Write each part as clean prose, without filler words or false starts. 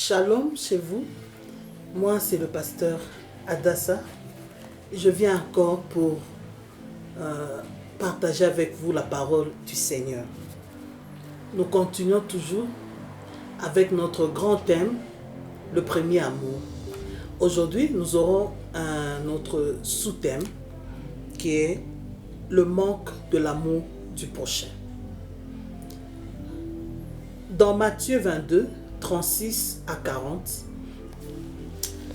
Shalom chez vous. Moi, c'est le pasteur Adassa. Je viens encore pour partager avec vous la parole du Seigneur. Nous continuons toujours avec notre grand thème, le premier amour. Aujourd'hui, nous aurons un autre sous-thème qui est le manque de l'amour du prochain. Dans Matthieu 22, 36 à 40,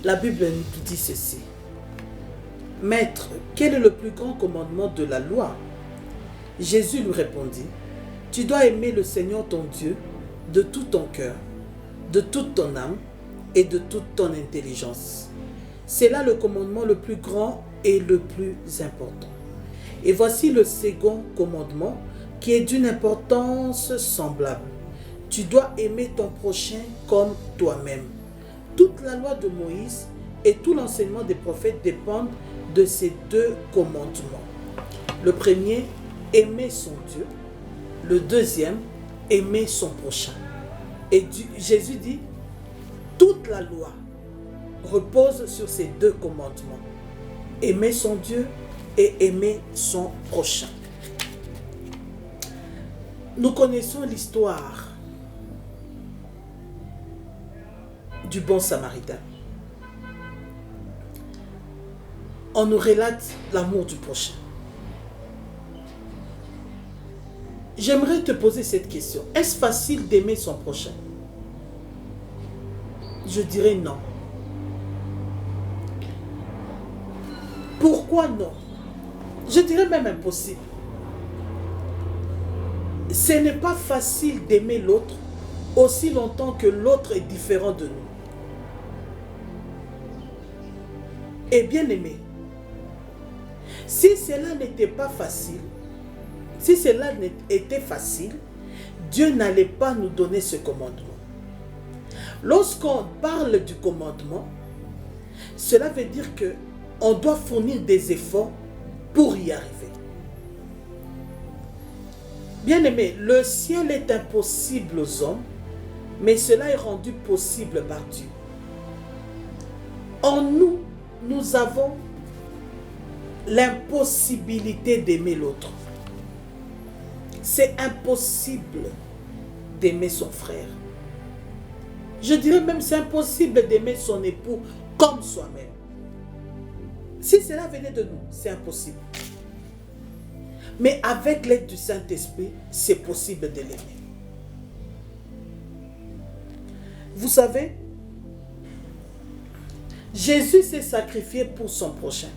la Bible nous dit ceci. « Maître, quel est le plus grand commandement de la loi ?» Jésus lui répondit, « Tu dois aimer le Seigneur ton Dieu de tout ton cœur, de toute ton âme et de toute ton intelligence. C'est là le commandement le plus grand et le plus important. Et voici le second commandement qui est d'une importance semblable. Tu dois aimer ton prochain comme toi-même. » Toute la loi de Moïse et tout l'enseignement des prophètes dépendent de ces deux commandements. Le premier, aimer son Dieu. Le deuxième, aimer son prochain. Et Jésus dit, toute la loi repose sur ces deux commandements. Aimer son Dieu et aimer son prochain. Nous connaissons l'histoire du bon samaritain. On nous relate l'amour du prochain. J'aimerais te poser cette question. Est-ce facile d'aimer son prochain? Je dirais non. Pourquoi non? Je dirais même impossible. Ce n'est pas facile d'aimer l'autre aussi longtemps que l'autre est différent de nous. Et bien aimé, si cela n'était pas facile, si cela était facile, Dieu n'allait pas nous donner ce commandement. Lorsqu'on parle du commandement, cela veut dire qu'on doit fournir des efforts pour y arriver. Bien aimé, le ciel est impossible aux hommes, mais cela est rendu possible par Dieu. En nous, nous avons l'impossibilité d'aimer l'autre. C'est impossible d'aimer son frère. Je dirais même c'est impossible d'aimer son époux comme soi-même. Si cela venait de nous, c'est impossible. Mais avec l'aide du Saint-Esprit, c'est possible de l'aimer. Vous savez, Jésus s'est sacrifié pour son prochain.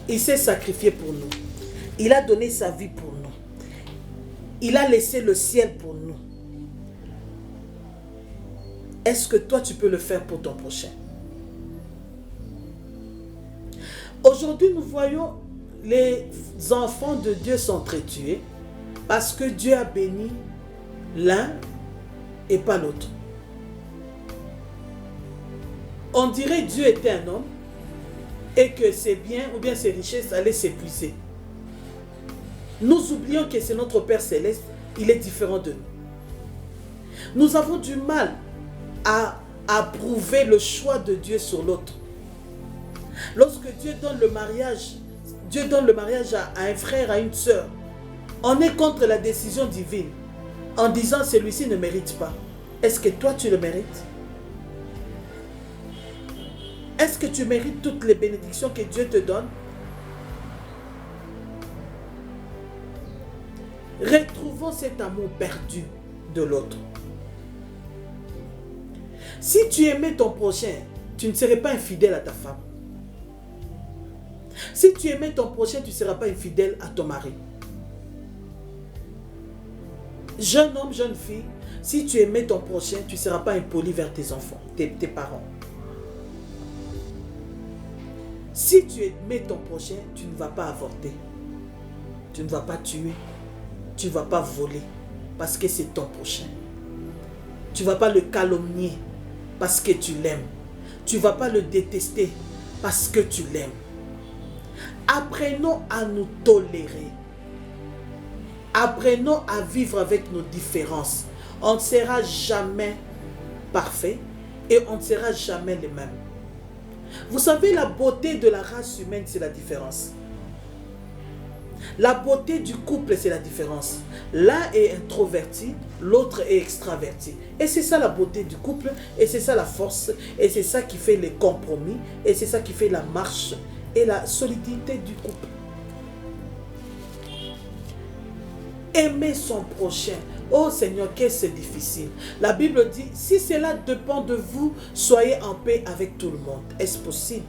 Il s'est sacrifié pour nous. Il a donné sa vie pour nous. Il a laissé le ciel pour nous. Est-ce que toi, tu peux le faire pour ton prochain? Aujourd'hui, nous voyons les enfants de Dieu s'entretuer parce que Dieu a béni l'un et pas l'autre. On dirait que Dieu était un homme et que ses biens ou bien ses richesses allaient s'épuiser. Nous oublions que c'est notre Père Céleste, il est différent de nous. Nous avons du mal à approuver le choix de Dieu sur l'autre. Lorsque Dieu donne le mariage, à un frère, à une sœur, on est contre la décision divine en disant celui-ci ne mérite pas. Est-ce que toi tu le mérites? Est-ce que tu mérites toutes les bénédictions que Dieu te donne? Retrouvons cet amour perdu de l'autre. Si tu aimais ton prochain, tu ne serais pas infidèle à ta femme. Si tu aimais ton prochain, tu ne seras pas infidèle à ton mari. Jeune homme, jeune fille, si tu aimais ton prochain, tu ne seras pas impoli vers tes enfants, tes parents. Si tu aimais ton prochain, tu ne vas pas avorter. Tu ne vas pas tuer. Tu ne vas pas voler parce que c'est ton prochain. Tu ne vas pas le calomnier parce que tu l'aimes. Tu ne vas pas le détester parce que tu l'aimes. Apprenons à nous tolérer. Apprenons à vivre avec nos différences. On ne sera jamais parfait et on ne sera jamais les mêmes. Vous savez, la beauté de la race humaine, c'est la différence. La beauté du couple, c'est la différence. L'un est introverti, l'autre est extraverti. Et c'est ça la beauté du couple, et c'est ça la force, et c'est ça qui fait les compromis, et c'est ça qui fait la marche et la solidité du couple. Aimer son prochain. Oh Seigneur, qu'est-ce que c'est difficile. La Bible dit, si cela dépend de vous, soyez en paix avec tout le monde. Est-ce possible?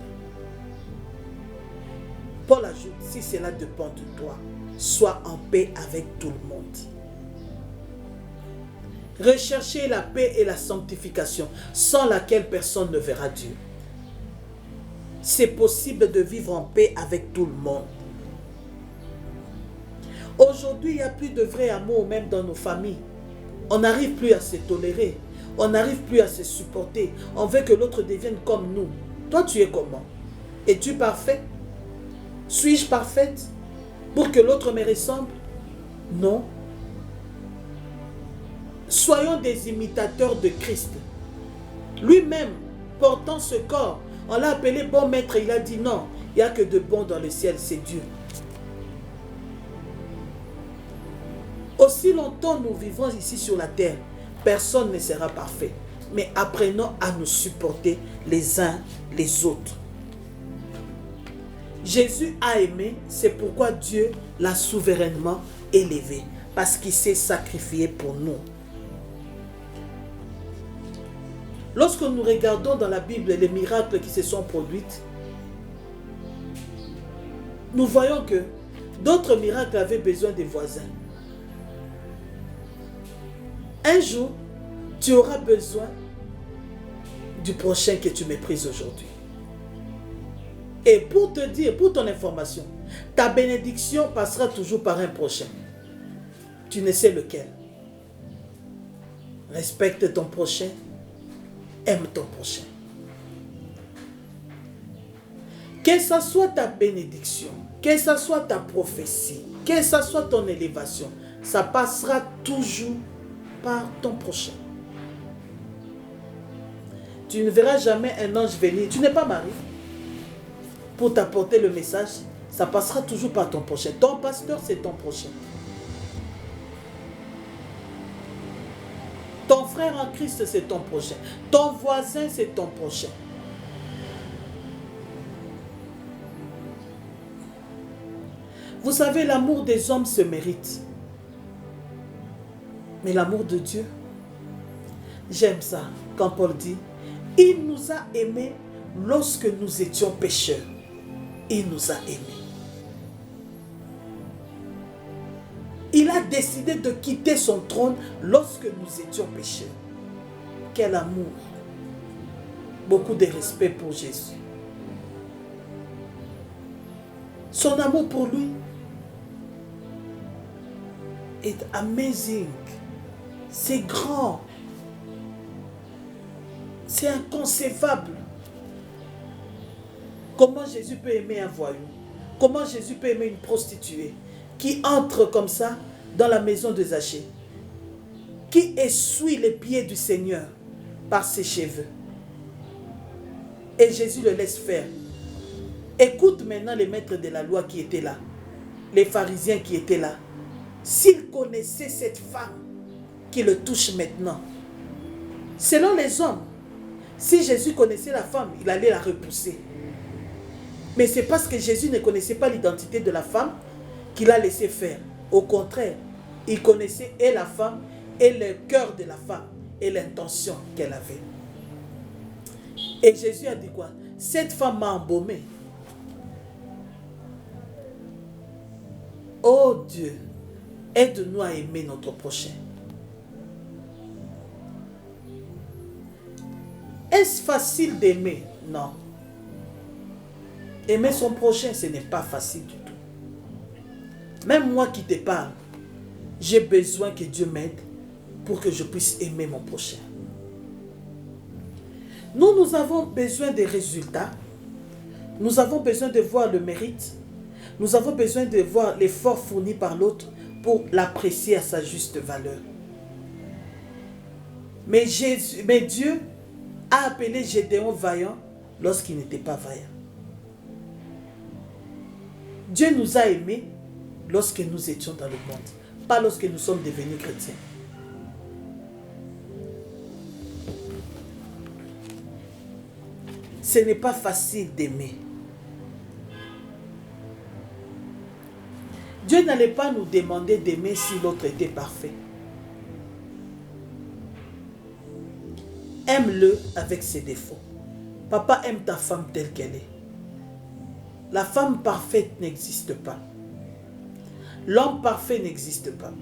Paul ajoute, si cela dépend de toi, sois en paix avec tout le monde. Recherchez la paix et la sanctification, sans laquelle personne ne verra Dieu. C'est possible de vivre en paix avec tout le monde. Aujourd'hui, il n'y a plus de vrai amour même dans nos familles. On n'arrive plus à se tolérer. On n'arrive plus à se supporter. On veut que l'autre devienne comme nous. Toi, tu es comment? Es-tu parfait? Suis-je parfaite pour que l'autre me ressemble? Non. Soyons des imitateurs de Christ. Lui-même, portant ce corps, on l'a appelé bon maître. Il a dit non, il n'y a que de bon dans le ciel, c'est Dieu. Aussi longtemps nous vivons ici sur la terre, personne ne sera parfait. Mais apprenons à nous supporter les uns les autres. Jésus a aimé, c'est pourquoi Dieu l'a souverainement élevé. Parce qu'il s'est sacrifié pour nous. Lorsque nous regardons dans la Bible les miracles qui se sont produits, nous voyons que d'autres miracles avaient besoin des voisins. Un jour, tu auras besoin du prochain que tu méprises aujourd'hui. Et pour te dire, pour ton information, ta bénédiction passera toujours par un prochain. Tu ne sais lequel. Respecte ton prochain, aime ton prochain. Que ce soit ta bénédiction, que ce soit ta prophétie, que ce soit ton élévation, ça passera toujours par ton prochain. Tu ne verras jamais un ange venir. Tu n'es pas marié. Pour t'apporter le message, ça passera toujours par ton prochain. Ton pasteur, c'est ton prochain. Ton frère en Christ, c'est ton prochain. Ton voisin, c'est ton prochain. Vous savez, l'amour des hommes se mérite. Mais l'amour de Dieu, j'aime ça quand Paul dit, il nous a aimés lorsque nous étions pécheurs. Il nous a aimés. Il a décidé de quitter son trône lorsque nous étions pécheurs. Quel amour. Beaucoup de respect pour Jésus. Son amour pour lui est amazing. C'est grand. C'est inconcevable. Comment Jésus peut aimer un voyou? Comment Jésus peut aimer une prostituée qui entre comme ça dans la maison de Zachée, qui essuie les pieds du Seigneur par ses cheveux? Et Jésus le laisse faire. Écoute maintenant les maîtres de la loi qui étaient là, les pharisiens qui étaient là. S'ils connaissaient cette femme qui le touche maintenant, selon les hommes, si Jésus connaissait la femme, il allait la repousser. Mais c'est parce que Jésus ne connaissait pas l'identité de la femme qu'il a laissé faire. Au contraire, il connaissait et la femme et le cœur de la femme et l'intention qu'elle avait. Et Jésus a dit quoi? Cette femme m'a embaumé. Oh Dieu, aide-nous à aimer notre prochain. Est-ce facile d'aimer? Non. Aimer son prochain, ce n'est pas facile du tout. Même moi qui te parle, j'ai besoin que Dieu m'aide pour que je puisse aimer mon prochain. Nous avons besoin des résultats. Nous avons besoin de voir le mérite. Nous avons besoin de voir l'effort fourni par l'autre pour l'apprécier à sa juste valeur. Mais Dieu a appelé Gédéon vaillant lorsqu'il n'était pas vaillant. Dieu nous a aimés lorsque nous étions dans le monde, pas lorsque nous sommes devenus chrétiens. Ce n'est pas facile d'aimer. Dieu n'allait pas nous demander d'aimer si l'autre était parfait. Aime-le avec ses défauts. Papa aime ta femme telle qu'elle est. La femme parfaite n'existe pas. L'homme parfait n'existe pas.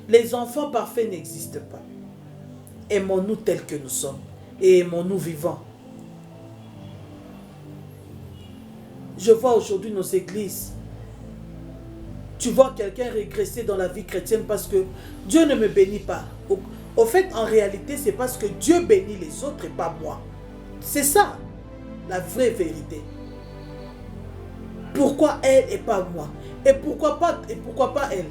Les enfants parfaits n'existent pas. Aimons-nous tels que nous sommes et aimons-nous vivants. Je vois aujourd'hui nos églises. Tu vois quelqu'un régresser dans la vie chrétienne parce que Dieu ne me bénit pas. Au fait, en réalité, c'est parce que Dieu bénit les autres et pas moi. C'est ça, la vraie vérité. Pourquoi elle et pas moi? Et pourquoi pas elle?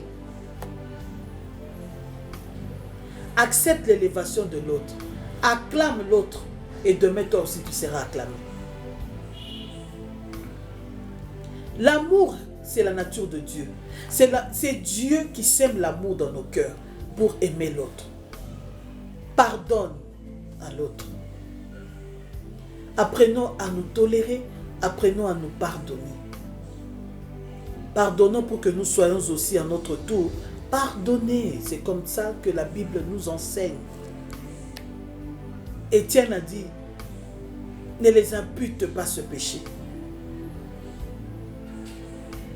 Accepte l'élévation de l'autre. Acclame l'autre. Et demain, toi aussi, tu seras acclamé. L'amour, c'est la nature de Dieu. C'est Dieu qui sème l'amour dans nos cœurs pour aimer l'autre. Pardonne à l'autre. Apprenons à nous tolérer, apprenons à nous pardonner. Pardonnons pour que nous soyons aussi à notre tour pardonnés. C'est comme ça que la Bible nous enseigne. Étienne a dit, ne les impute pas ce péché.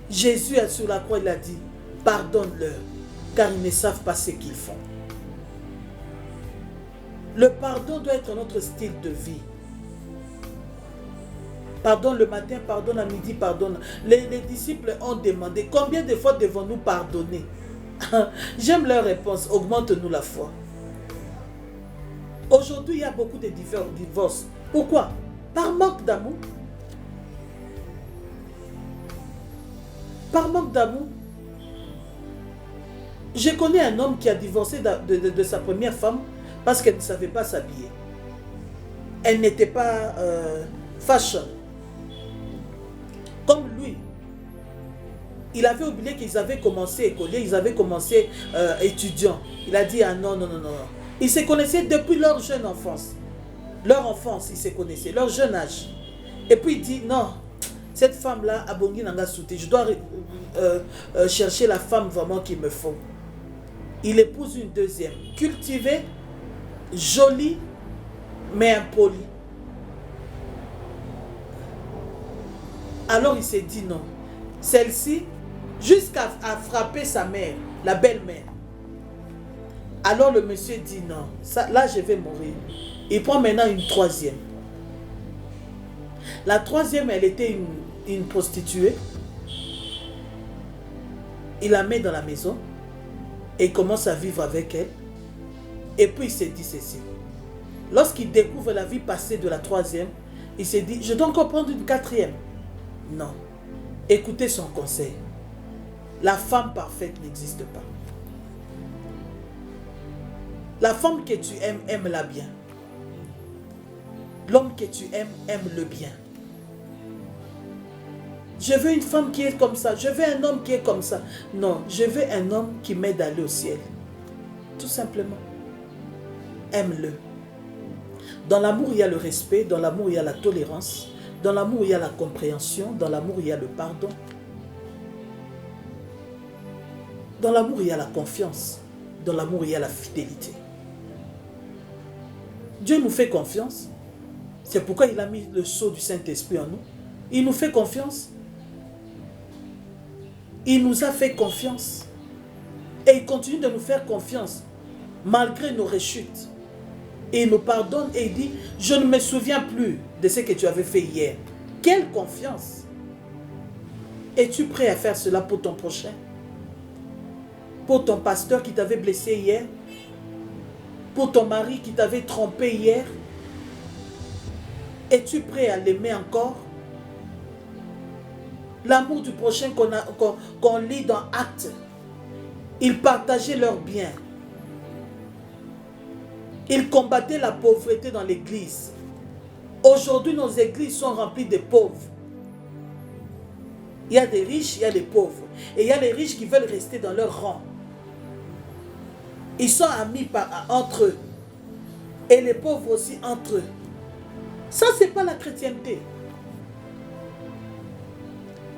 Jésus sur la croix, il a dit, pardonne-leur, car ils ne savent pas ce qu'ils font. Le pardon doit être notre style de vie. Pardonne le matin, pardonne à midi, pardonne. Les disciples ont demandé, combien de fois devons-nous pardonner? J'aime leur réponse, augmente-nous la foi. Aujourd'hui, il y a beaucoup de divorces. Pourquoi? Par manque d'amour. Par manque d'amour. Je connais un homme qui a divorcé de sa première femme parce qu'elle ne savait pas s'habiller. Elle n'était pas fashion. Comme lui. Il avait oublié qu'ils avaient commencé écolier, ils avaient commencé étudiants. Il a dit, ah non, non, non, non. Ils se connaissaient depuis leur jeune enfance. Leur enfance, ils se connaissaient, leur jeune âge. Et puis il dit, non, cette femme-là, Abongi Nanga Souté, je dois chercher la femme vraiment qu'il me faut. Il épouse une deuxième, cultivée, jolie, mais impolie. Alors il s'est dit non. Celle-ci, jusqu'à frapper sa mère, la belle-mère. Alors le monsieur dit non, ça, là je vais mourir. Il prend maintenant une troisième. La troisième, elle était une prostituée. Il la met dans la maison et il commence à vivre avec elle. Et puis il s'est dit ceci. Lorsqu'il découvre la vie passée de la troisième, il s'est dit, je dois encore prendre une quatrième. Non. Écoutez son conseil. La femme parfaite n'existe pas. La femme que tu aimes, aime-la bien. L'homme que tu aimes, aime-le bien. Je veux une femme qui est comme ça. Je veux un homme qui est comme ça. Non, je veux un homme qui m'aide à aller au ciel. Tout simplement. Aime-le. Dans l'amour, il y a le respect. Dans l'amour, il y a la tolérance. Dans l'amour, il y a la compréhension. Dans l'amour, il y a le pardon. Dans l'amour, il y a la confiance. Dans l'amour, il y a la fidélité. Dieu nous fait confiance. C'est pourquoi il a mis le sceau du Saint-Esprit en nous. Il nous fait confiance. Il nous a fait confiance. Et il continue de nous faire confiance, malgré nos rechutes. Et il nous pardonne et il dit, je ne me souviens plus de ce que tu avais fait hier. Quelle confiance! Es-tu prêt à faire cela pour ton prochain? Pour ton pasteur qui t'avait blessé hier? Pour ton mari qui t'avait trompé hier? Es-tu prêt à l'aimer encore? L'amour du prochain qu'on lit dans Actes, ils partageaient leurs biens. Il combattait la pauvreté dans l'église. Aujourd'hui, nos églises sont remplies de pauvres. Il y a des riches, il y a des pauvres. Et il y a les riches qui veulent rester dans leur rang. Ils sont amis entre eux. Et les pauvres aussi entre eux. Ça, ce n'est pas la chrétienté.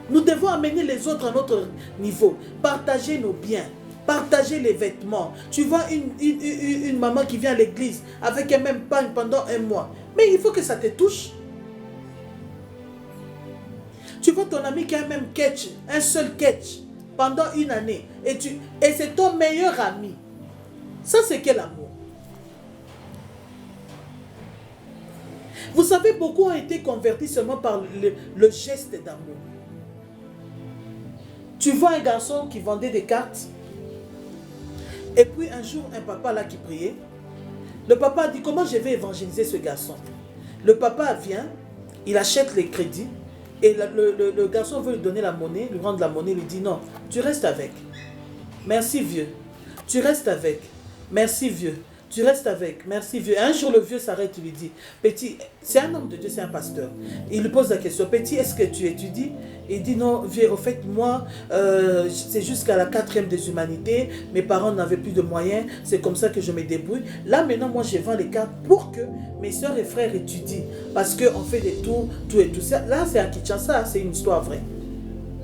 Nous devons amener les autres à notre niveau. Partager nos biens. Partager les vêtements. Tu vois une maman qui vient à l'église avec un même pain pendant un mois. Mais il faut que ça te touche. Tu vois ton ami qui a un même catch, un seul catch pendant une année. Et c'est ton meilleur ami. Ça, c'est quel amour? Vous savez, beaucoup ont été convertis seulement par le geste d'amour. Tu vois un garçon qui vendait des cartes. Et puis un jour, un papa là qui priait. Le papa a dit, comment je vais évangéliser ce garçon? Le papa vient, il achète les crédits. Et le garçon veut lui donner la monnaie, lui rendre la monnaie, lui dit non, tu restes avec. Merci vieux. Tu restes avec. Merci vieux. Tu restes avec. Merci vieux. Un jour le vieux s'arrête, il lui dit, petit, c'est un homme de Dieu, c'est un pasteur. Il lui pose la question, petit, est-ce que tu étudies? Il dit non, vieux, au fait, moi, c'est jusqu'à la 4e des humanités, mes parents n'avaient plus de moyens, c'est comme ça que je me débrouille. Là maintenant, moi, je vends les cartes pour que mes soeurs et frères étudient, parce qu'on fait des tours, tout et tout ça. Là, c'est à Kinshasa, c'est une histoire vraie.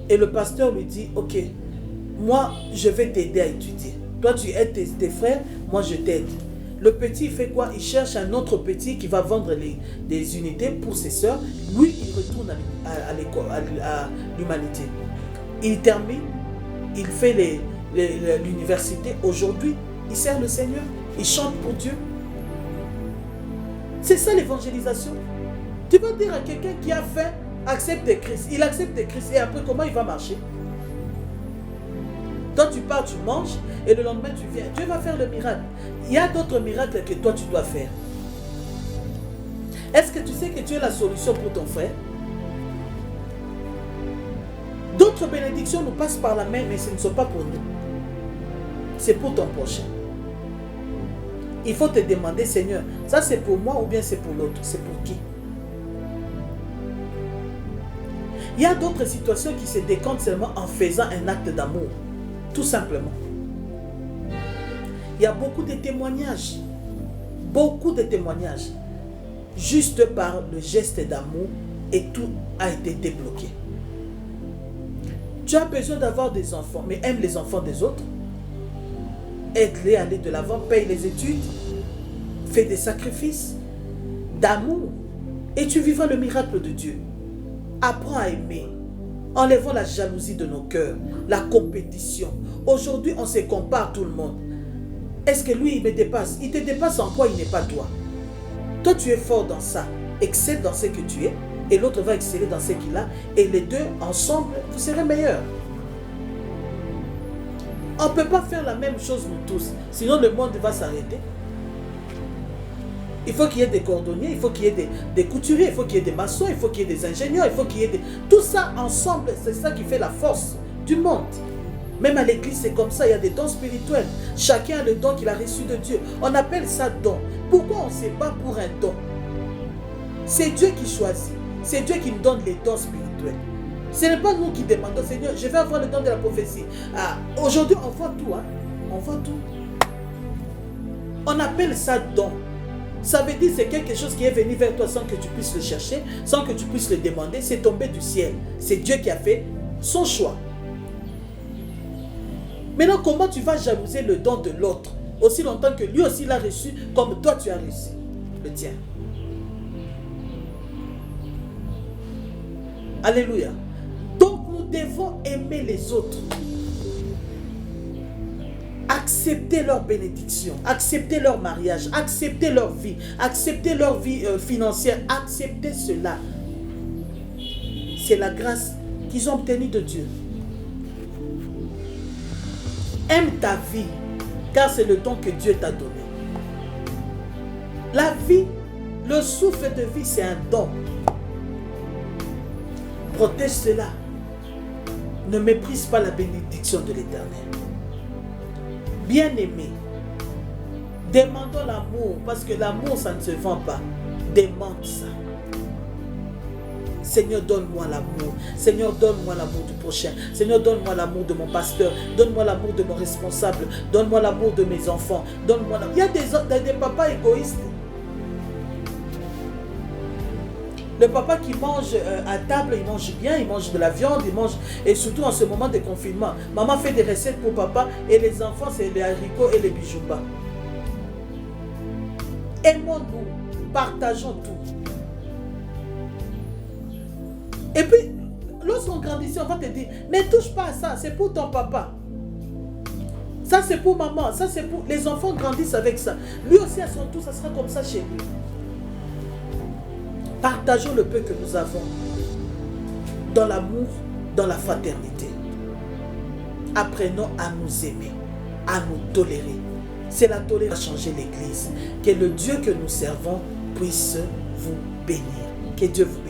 Et le pasteur lui dit, ok, moi, je vais t'aider à étudier. Toi, tu aides tes frères, moi, je t'aide. Le petit, il fait quoi? Il cherche un autre petit qui va vendre des unités pour ses soeurs. Lui, il retourne à l'école, à l'humanité. Il termine, il fait l'université. Aujourd'hui, il sert le Seigneur. Il chante pour Dieu. C'est ça l'évangélisation. Tu vas dire à quelqu'un qui a faim, accepte Christ. Il accepte Christ. Et après, comment il va marcher? Toi, tu pars, tu manges, et le lendemain, tu viens. Dieu va faire le miracle. Il y a d'autres miracles que toi, tu dois faire. Est-ce que tu sais que Dieu est la solution pour ton frère? D'autres bénédictions nous passent par la main, mais ce ne sont pas pour nous. C'est pour ton prochain. Il faut te demander, Seigneur, ça c'est pour moi ou bien c'est pour l'autre? C'est pour qui? Il y a d'autres situations qui se décantent seulement en faisant un acte d'amour. Tout simplement. Il y a beaucoup de témoignages. Beaucoup de témoignages. Juste par le geste d'amour et tout a été débloqué. Tu as besoin d'avoir des enfants, mais aime les enfants des autres. Aide-les à aller de l'avant, paye les études, fais des sacrifices d'amour et tu vivras le miracle de Dieu. Apprends à aimer. Enlevons la jalousie de nos cœurs, la compétition. Aujourd'hui, on se compare tout le monde. Est-ce que lui, il me dépasse? Il te dépasse en quoi? Il n'est pas toi. Toi, tu es fort dans ça. Excelle dans ce que tu es. Et l'autre va exceller dans ce qu'il a. Et les deux, ensemble, vous serez meilleurs. On ne peut pas faire la même chose nous tous. Sinon, le monde va s'arrêter. Il faut qu'il y ait des cordonniers, il faut qu'il y ait des couturiers, il faut qu'il y ait des maçons, il faut qu'il y ait des ingénieurs, il faut qu'il y ait des... Tout ça ensemble, c'est ça qui fait la force du monde. Même à l'église, c'est comme ça, il y a des dons spirituels. Chacun a le don qu'il a reçu de Dieu. On appelle ça don. Pourquoi on ne sait pas pour un don? C'est Dieu qui choisit. C'est Dieu qui nous donne les dons spirituels. Ce n'est pas nous qui demandons, Seigneur, je vais avoir le don de la prophétie. Ah, aujourd'hui, on voit tout. Hein? On voit tout. On appelle ça don. Ça veut dire que c'est quelque chose qui est venu vers toi sans que tu puisses le chercher, sans que tu puisses le demander. C'est tombé du ciel. C'est Dieu qui a fait son choix. Maintenant, comment tu vas jalouser le don de l'autre aussi longtemps que lui aussi l'a reçu comme toi tu as reçu le tien? Alléluia. Donc nous devons aimer les autres. Accepter leur bénédiction, accepter leur mariage, accepter leur vie financière, accepter cela. C'est la grâce qu'ils ont obtenue de Dieu. Aime ta vie, car c'est le don que Dieu t'a donné. La vie, le souffle de vie, c'est un don. Protège cela. Ne méprise pas la bénédiction de l'Éternel. Bien-aimé, Demandons l'amour, parce que l'amour, ça ne se vend pas. Demande ça. Seigneur, donne-moi l'amour. Seigneur, donne-moi l'amour du prochain. Seigneur, donne-moi l'amour de mon pasteur. Donne-moi l'amour de mon responsable. Donne-moi l'amour de mes enfants. Donne-moi l'amour. Il y a des papas égoïstes. Le papa qui mange à table, il mange bien, il mange de la viande, il mange... Et surtout en ce moment de confinement. Maman fait des recettes pour papa et les enfants, c'est les haricots et les bijoubas. Aimons-nous, partageons tout. Et puis, lorsqu'on grandit, on va te dire, ne touche pas à ça, c'est pour ton papa. Ça, c'est pour maman, ça, c'est pour... Les enfants grandissent avec ça. Lui aussi, à son tour, ça sera comme ça chez lui. Partageons le peu que nous avons dans l'amour, dans la fraternité. Apprenons à nous aimer, à nous tolérer. C'est la tolérance qui va changer l'Église. Que le Dieu que nous servons puisse vous bénir. Que Dieu vous bénisse.